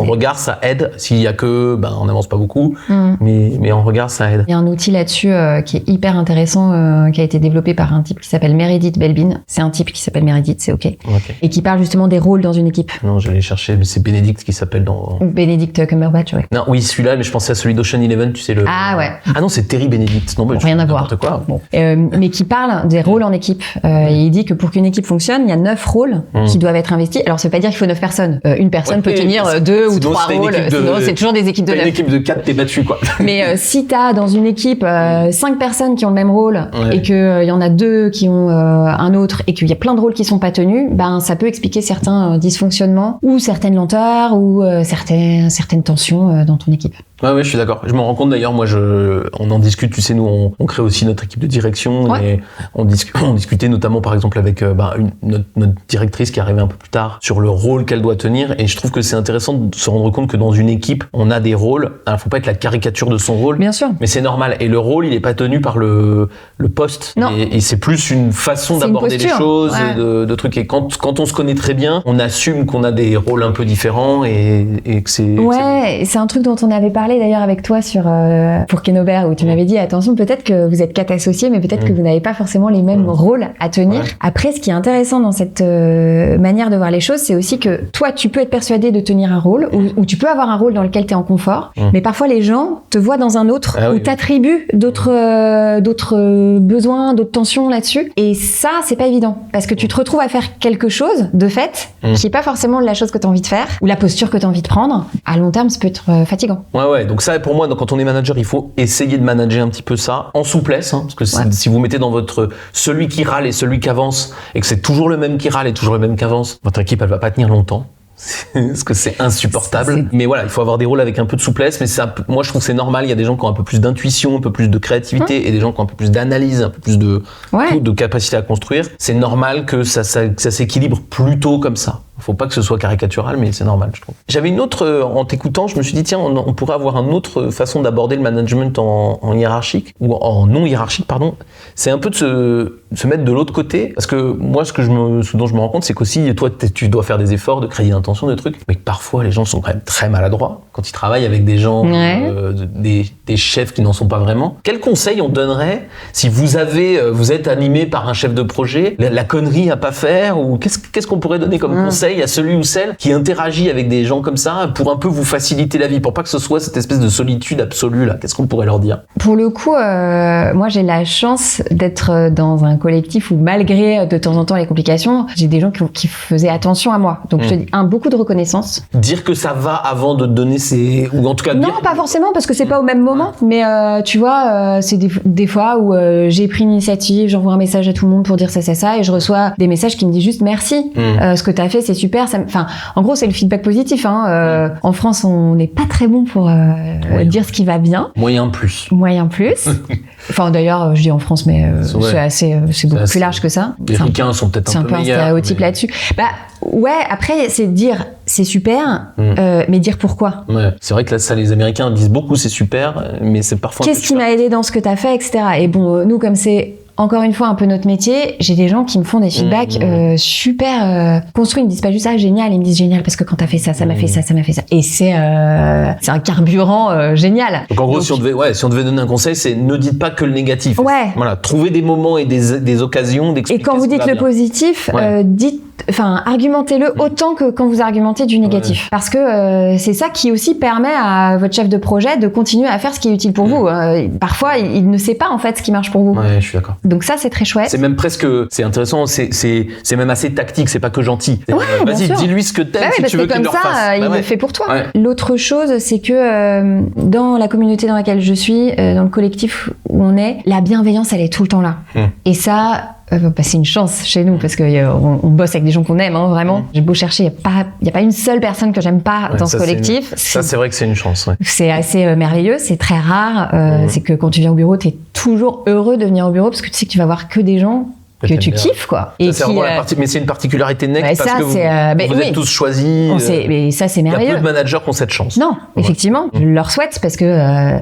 regard, ça aide. S'il y a que, on n'avance pas beaucoup, mais en regard, ça aide. Il y a un outil là-dessus qui est hyper intéressant, qui a été développé par un type qui s'appelle Meredith Belbin. C'est un type qui s'appelle Meredith, c'est ok. Et qui parle justement des rôles dans une équipe. Non, j'allais chercher, mais c'est Benedict qui s'appelle dans... Benedict Cumberbatch, ouais. Non, oui, celui-là, mais je pensais à celui d'Ocean Eleven, tu sais, le... Ah ouais. Ah non, c'est Terry Benedict. Non, rien à voir. Quoi. Bon. Mais qui parle des rôles en équipe. Et il dit que pour qu'une équipe fonctionne, il y a 9 rôles qui doivent être investis. Alors, ça veut pas dire qu'il faut 9 personnes. Une personne peut tenir 2 ou 3 rôles. Sinon, c'est toujours des équipes de 9. Une équipe de 4, t'es battu, quoi. Mais si t'as dans une équipe 5 personnes qui ont le même rôle et qu'il y en a 2 qui ont un autre et qu'il y a plein de rôles qui sont pas tenus, ça peut expliquer certains dysfonctionnements ou certaines lenteurs ou certaines tensions dans ton équipe. Ouais, je suis d'accord. Je m'en rends compte d'ailleurs, moi, on en discute, tu sais, nous, on crée aussi notre équipe de direction et on discutait notamment, par exemple, avec notre directrice qui arrivait un peu plus tard sur le rôle qu'elle doit tenir et je trouve que c'est intéressant de se rendre compte que dans une équipe, on a des rôles. Alors, faut pas être la caricature de son rôle. Bien sûr. Mais c'est normal. Et le rôle, il est pas tenu par le poste. Non. Et c'est plus une façon d'aborder les choses, de trucs. Et quand on se connaît très bien, on assume qu'on a des rôles un peu différents et que c'est... Ouais, c'est un truc dont on avait parlé d'ailleurs avec toi pour Kenobert, où tu m'avais dit attention, peut-être que vous êtes 4 associés, mais peut-être que vous n'avez pas forcément les mêmes rôles à tenir. Ouais. Après, ce qui est intéressant dans cette manière de voir les choses, c'est aussi que toi, tu peux être persuadé de tenir un rôle, ou tu peux avoir un rôle dans lequel tu es en confort, mais parfois les gens te voient dans un autre, où t'attribues d'autres besoins, d'autres tensions là-dessus, et ça, c'est pas évident, parce que tu te retrouves à faire quelque chose, de fait, qui est pas forcément la chose que tu as envie de faire, ou la posture que tu as envie de prendre. À long terme, ça peut être fatigant. Ouais, donc ça, pour moi, quand on est manager, il faut essayer de manager un petit peu ça, en souplesse, parce que si vous mettez dans votre celui qui râle et celui qui avance, et que c'est toujours le même qui râle et toujours le même qui avance, votre équipe, elle va pas tenir longtemps. Parce que c'est insupportable. Mais voilà, il faut avoir des rôles avec un peu de souplesse, mais moi je trouve que c'est normal. Il y a des gens qui ont un peu plus d'intuition, un peu plus de créativité, et des gens qui ont un peu plus d'analyse, un peu plus de capacité à construire. C'est normal que ça s'équilibre plutôt comme ça. Faut pas que ce soit caricatural, mais c'est normal, je trouve. J'avais une autre, en t'écoutant, je me suis dit, tiens, on pourrait avoir une autre façon d'aborder le management en hiérarchique, ou en non hiérarchique, pardon. C'est un peu de se mettre de l'autre côté, parce que moi, ce dont je me rends compte, c'est qu'aussi, toi, tu dois faire des efforts de crédit d'intention, de trucs, mais que parfois, les gens sont quand même très maladroits quand ils travaillent avec des gens, des chefs qui n'en sont pas vraiment. Quel conseil on donnerait si vous êtes animé par un chef de projet, la connerie à pas faire, ou qu'est-ce qu'on pourrait donner comme conseil à celui ou celle qui interagit avec des gens comme ça pour un peu vous faciliter la vie, pour pas que ce soit cette espèce de solitude absolue là? Qu'est-ce qu'on pourrait leur dire? Pour le coup, moi j'ai la chance d'être dans un collectif où malgré de temps en temps les complications, j'ai des gens qui faisaient attention à moi. Donc je te dis beaucoup de reconnaissance. Dire que ça va avant de donner ou en tout cas non, pas forcément parce que c'est pas au même moment, mais tu vois, c'est des fois où j'ai pris l'initiative, j'envoie un message à tout le monde pour dire ça et je reçois des messages qui me disent juste merci, ce que t'as fait c'est super. En gros, c'est le feedback positif. En France, on n'est pas très bon pour dire ce qui va bien. Moyen plus. Enfin, d'ailleurs, je dis en France, mais c'est beaucoup plus large que ça. Les Ricains sont peut-être un peu meilleurs. C'est un peu un stéréotype là-dessus. Après, c'est dire c'est super, mais dire pourquoi. Ouais, c'est vrai que là, ça, les Américains disent beaucoup c'est super, mais c'est parfois. Qu'est-ce qui m'a aidé dans ce que t'as fait, etc. Et bon, nous, comme c'est encore une fois un peu notre métier, j'ai des gens qui me font des feedbacks super construits. Ils me disent pas juste génial, ils me disent génial parce que quand t'as fait ça, ça m'a fait ça, ça m'a fait ça. Et c'est un carburant génial. Donc en gros, si on devait donner un conseil, c'est ne dites pas que le négatif. Ouais. Voilà, trouvez des moments et des occasions d'expliquer. Et quand vous dites le positif, argumentez-le autant que quand vous argumentez du négatif. Parce que c'est ça qui aussi permet à votre chef de projet de continuer à faire ce qui est utile pour vous. Parfois, il ne sait pas en fait ce qui marche pour vous. Ouais, je suis d'accord. Donc ça, c'est très chouette. C'est même presque, c'est intéressant, c'est même assez tactique, c'est pas que gentil. Vas-y, dis-lui ce que t'aimes si tu veux qu'il le refasse. Comme ça, il le fait pour toi. Ouais. L'autre chose, c'est que dans la communauté dans laquelle je suis, dans le collectif où on est, la bienveillance, elle est tout le temps là. Et ça... c'est une chance chez nous parce que on bosse avec des gens qu'on aime, vraiment. J'ai beau chercher, il y a pas une seule personne que j'aime pas dans ce collectif. C'est vrai que c'est une chance. Ouais. C'est assez merveilleux, c'est très rare. C'est que quand tu viens au bureau, t'es toujours heureux de venir au bureau parce que tu sais que tu vas voir que des gens que tu kiffes, quoi. Et ça, mais c'est une particularité nette parce que vous êtes tous choisis. Mais ça, c'est merveilleux. Il y a peu de managers qui ont cette chance. Non, effectivement, je leur souhaite parce que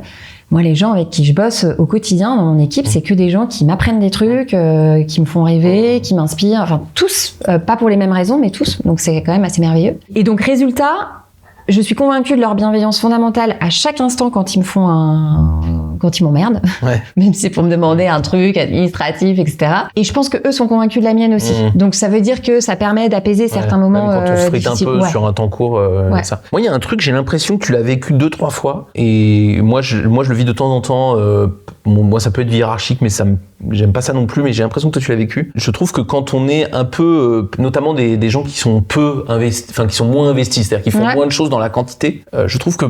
Moi, les gens avec qui je bosse au quotidien dans mon équipe, c'est que des gens qui m'apprennent des trucs, qui me font rêver, qui m'inspirent, enfin tous, pas pour les mêmes raisons, mais tous. Donc c'est quand même assez merveilleux. Et donc résultat, je suis convaincue de leur bienveillance fondamentale à chaque instant quand ils m'emmerdent, même si c'est pour me demander un truc administratif, etc. Et je pense que eux sont convaincus de la mienne aussi. Donc ça veut dire que ça permet d'apaiser certains moments quand on frite difficiles. Un peu sur un temps court, ça. Moi, il y a un truc, j'ai l'impression que tu l'as vécu 2-3 fois, et moi je le vis de temps en temps. Moi, ça peut être hiérarchique, mais j'aime pas ça non plus, mais j'ai l'impression que toi tu l'as vécu. Je trouve que quand on est un peu, notamment des gens qui sont peu investis, enfin qui sont moins investis, c'est-à-dire qui font moins de choses dans la quantité, je trouve que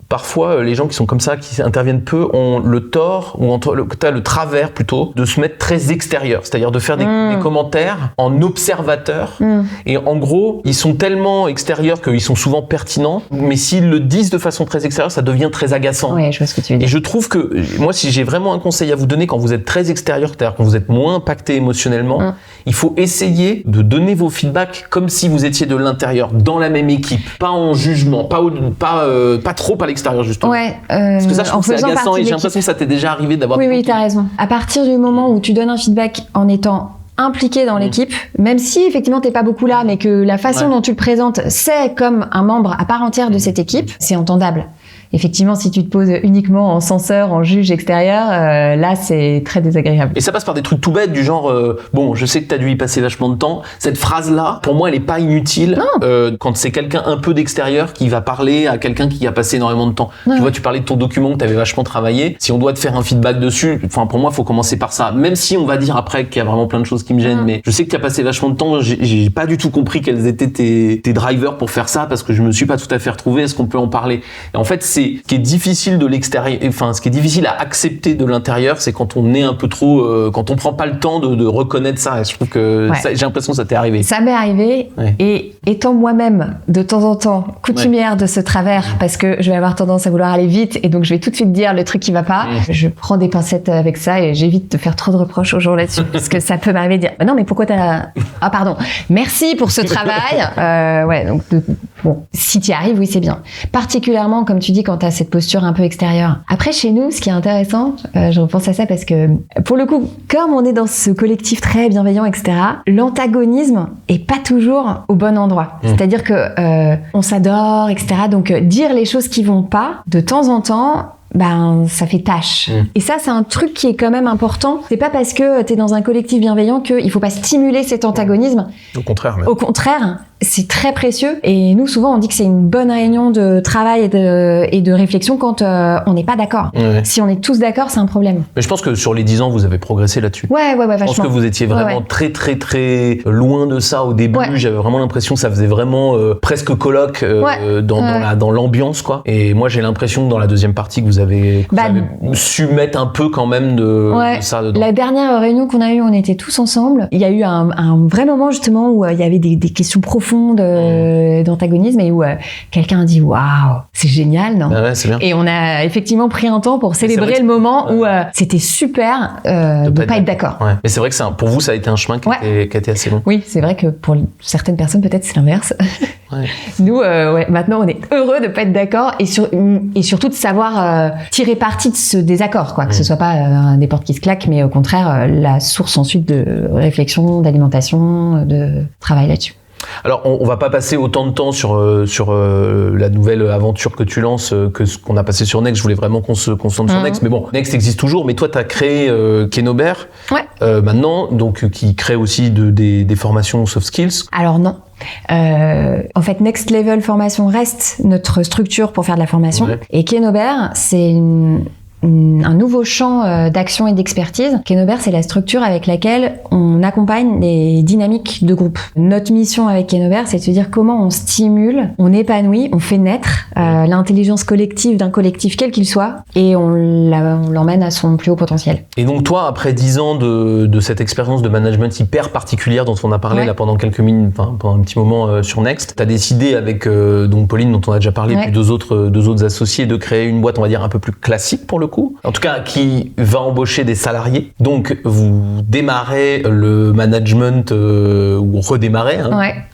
parfois, les gens qui sont comme ça, qui interviennent peu, ont le tort, ou le travers plutôt, de se mettre très extérieur, c'est-à-dire de faire des commentaires en observateur. Et en gros, ils sont tellement extérieurs qu'ils sont souvent pertinents, mais s'ils le disent de façon très extérieure, ça devient très agaçant. Oui, je vois ce que tu veux dire. Et je trouve que, moi, si j'ai vraiment un conseil à vous donner quand vous êtes très extérieur, c'est-à-dire quand vous êtes moins impacté émotionnellement, il faut essayer de donner vos feedbacks comme si vous étiez de l'intérieur, dans la même équipe, pas en jugement, pas trop à l'extérieur. Justement. Ouais, parce que ça, je trouve que c'est agaçant et j'ai l'impression que ça t'est déjà arrivé d'avoir. Oui, t'as raison. À partir du moment où tu donnes un feedback en étant impliqué dans l'équipe, même si effectivement t'es pas beaucoup là, mais que la façon dont tu le présentes, c'est comme un membre à part entière de cette équipe, c'est entendable. Effectivement, si tu te poses uniquement en censeur, en juge extérieur, là, c'est très désagréable. Et ça passe par des trucs tout bêtes du genre, bon, je sais que t'as dû y passer vachement de temps. Cette phrase-là, pour moi, elle est pas inutile quand c'est quelqu'un un peu d'extérieur qui va parler à quelqu'un qui a passé énormément de temps. Tu vois, tu parlais de ton document que t'avais vachement travaillé. Si on doit te faire un feedback dessus, enfin, pour moi, faut commencer par ça. Même si on va dire après qu'il y a vraiment plein de choses qui me gênent, mais je sais que tu as passé vachement de temps. J'ai pas du tout compris quels étaient tes drivers pour faire ça parce que je me suis pas tout à fait retrouvé. Est-ce qu'on peut en parler? Et en fait, ce qui est difficile de l'extérieur, enfin, ce qui est difficile à accepter de l'intérieur, c'est quand on est un peu trop, quand on prend pas le temps de reconnaître ça. Et je trouve que j'ai l'impression que ça t'est arrivé. Ça m'est arrivé, et étant moi-même de temps en temps coutumière de ce travers, parce que je vais avoir tendance à vouloir aller vite, et donc je vais tout de suite dire le truc qui va pas. Je prends des pincettes avec ça et j'évite de faire trop de reproches aux gens là-dessus, parce que ça peut m'arriver de dire non mais pourquoi ah pardon, merci pour ce travail. Donc bon, si t'y arrives, oui c'est bien. Particulièrement comme tu dis quand t'as cette posture un peu extérieure. Après, chez nous, ce qui est intéressant, je repense à ça parce que, pour le coup, comme on est dans ce collectif très bienveillant, etc., l'antagonisme est pas toujours au bon endroit. C'est-à-dire que on s'adore, etc. Donc, dire les choses qui vont pas, de temps en temps, ça fait tâche. Et ça, c'est un truc qui est quand même important. C'est pas parce que t'es dans un collectif bienveillant qu'il faut pas stimuler cet antagonisme. Au contraire, même. Au contraire, c'est très précieux. Et nous, souvent, on dit que c'est une bonne réunion de travail et de réflexion quand on n'est pas d'accord. Si on est tous d'accord, c'est un problème. Mais je pense que sur les 10 ans, vous avez progressé là-dessus. Ouais, vachement. Je pense que vous étiez vraiment très, très, très loin de ça au début. J'avais vraiment l'impression que ça faisait vraiment presque colloque dans l'ambiance, quoi. Et moi, j'ai l'impression que dans la deuxième partie, que vous avez su mettre un peu quand même de ça dedans. La dernière réunion qu'on a eue, on était tous ensemble. Il y a eu un vrai moment justement où il y avait des questions profondes d'antagonisme et où quelqu'un a dit waouh, c'est génial, non? C'est bien. Et on a effectivement pris un temps pour célébrer le moment où c'était super de pas être d'accord. Mais c'est vrai que pour vous, ça a été un chemin qui a été assez long. Oui, c'est vrai que pour certaines personnes, peut-être c'est l'inverse. Nous, maintenant, on est heureux de pas être d'accord et surtout de savoir tirer parti de ce désaccord, quoi. Que ce soit pas des portes qui se claquent, mais au contraire, la source ensuite de réflexion, d'alimentation, de travail là-dessus. Alors, on va pas passer autant de temps sur la nouvelle aventure que tu lances que ce qu'on a passé sur Next. Je voulais vraiment qu'on se concentre sur Next. Mais bon, Next existe toujours. Mais toi, tu as créé Kenobert maintenant, donc qui crée aussi des formations soft skills. Alors non. En fait, Next Level Formation reste notre structure pour faire de la formation. Et Kenobert, c'est un nouveau champ d'action et d'expertise. Kenobert, c'est la structure avec laquelle on accompagne les dynamiques de groupe. Notre mission avec Kenobert, c'est de se dire comment on stimule, on épanouit, on fait naître l'intelligence collective d'un collectif quel qu'il soit et on l'emmène à son plus haut potentiel. Et donc toi, après 10 ans de cette expérience de management hyper particulière dont on a parlé là pendant quelques minutes, pendant un petit moment sur Next, t'as décidé avec donc Pauline dont on a déjà parlé, puis deux autres associés, de créer une boîte, on va dire un peu plus classique pour le coup. coup. En tout cas, qui va embaucher des salariés. Donc, vous démarrez le management, ou redémarrez,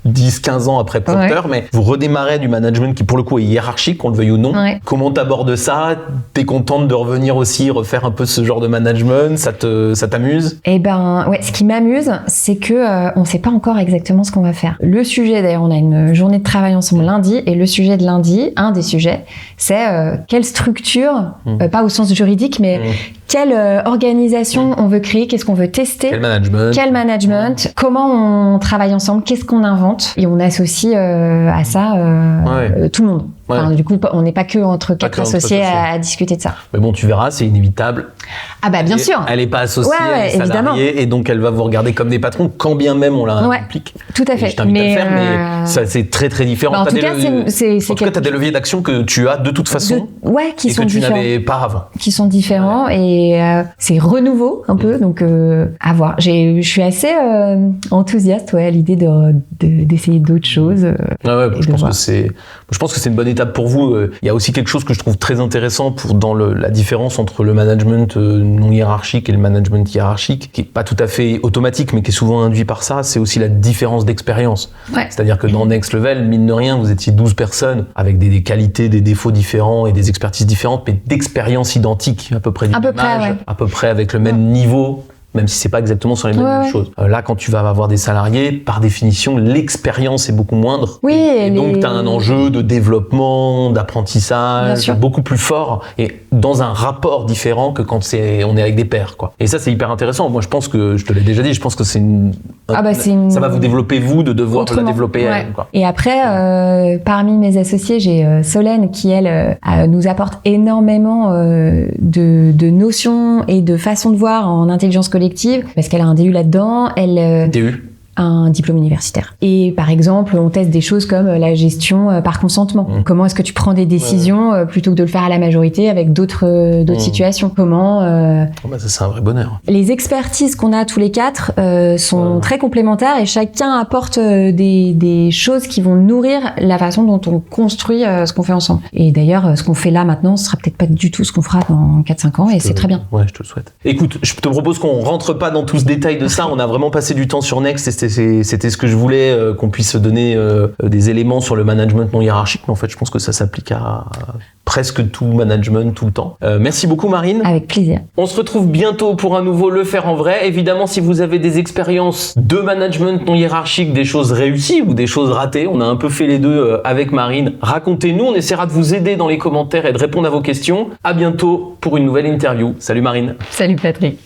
10-15 ans après Procter, mais vous redémarrez du management qui, pour le coup, est hiérarchique, qu'on le veuille ou non. Ouais. Comment t'abordes ça? T'es contente de revenir aussi, refaire un peu ce genre de management? Ça t'amuse? Eh ben, ouais, ce qui m'amuse, c'est que on sait pas encore exactement ce qu'on va faire. Le sujet, d'ailleurs, on a une journée de travail ensemble lundi, et le sujet de lundi, un des sujets, c'est quelle structure, pas au sens juridique, mais quelle organisation on veut créer, qu'est-ce qu'on veut tester, quel management, comment on travaille ensemble, qu'est-ce qu'on invente, et on associe à ça tout le monde. Enfin, du coup, on n'est pas que entre quatre associés à discuter de ça. Mais bon, tu verras, c'est inévitable. Ah bah bien sûr. Elle n'est pas associée, elle est salariée, évidemment. Et donc elle va vous regarder comme des patrons, quand bien même on la implique. Tout à fait. Et je t'invite à le faire, mais ça, c'est très très différent. Bah, en tout cas, tu as des leviers d'action que tu as de toute façon, qui sont différents. Que tu n'avais pas avant. Qui sont différents, et c'est renouveau un peu, donc à voir. Je suis assez enthousiaste à l'idée d'essayer d'autres choses. Je pense que c'est une bonne étape pour vous. Il y a aussi quelque chose que je trouve très intéressant dans la différence entre le management non hiérarchique et le management hiérarchique, qui est pas tout à fait automatique, mais qui est souvent induit par ça. C'est aussi la différence d'expérience. Ouais. C'est-à-dire que dans Next Level, mine de rien, vous étiez 12 personnes avec des qualités, des défauts différents et des expertises différentes, mais d'expériences identiques, à peu près à peu près avec le même niveau. Même si c'est pas exactement sur les mêmes choses. Là, quand tu vas avoir des salariés, par définition, l'expérience est beaucoup moindre. Oui, et donc, tu as un enjeu de développement, d'apprentissage, beaucoup plus fort, et dans un rapport différent que quand on est avec des pairs, quoi. Et ça, c'est hyper intéressant. Moi, je pense que, je te l'ai déjà dit, je pense que ça va vous développer, vous, de devoir la développer elle, quoi. Et après, parmi mes associés, j'ai Solène qui, elle, nous apporte énormément de notions et de façons de voir en intelligence collective, parce qu'elle a un DU là-dedans, un diplôme universitaire. Et par exemple, on teste des choses comme la gestion par consentement. Comment est-ce que tu prends des décisions plutôt que de le faire à la majorité avec d'autres situations? Comment ça, c'est un vrai bonheur. Les expertises qu'on a tous les quatre sont très complémentaires, et chacun apporte des choses qui vont nourrir la façon dont on construit ce qu'on fait ensemble. Et d'ailleurs, ce qu'on fait là maintenant, ce sera peut-être pas du tout ce qu'on fera dans 4-5 ans, et c'est très bien. Ouais, je te le souhaite. Écoute, je te propose qu'on rentre pas dans tout ce détail de ça. On a vraiment passé du temps sur Next, et c'était ce que je voulais, qu'on puisse donner des éléments sur le management non hiérarchique, mais en fait je pense que ça s'applique à presque tout management tout le temps. Merci beaucoup Marine. Avec plaisir. On se retrouve bientôt pour un nouveau Le Faire en Vrai. Évidemment, si vous avez des expériences de management non hiérarchique, des choses réussies ou des choses ratées, on a un peu fait les deux avec Marine, racontez-nous, on essaiera de vous aider dans les commentaires et de répondre à vos questions. À bientôt pour une nouvelle interview. Salut Marine. Salut Patrick.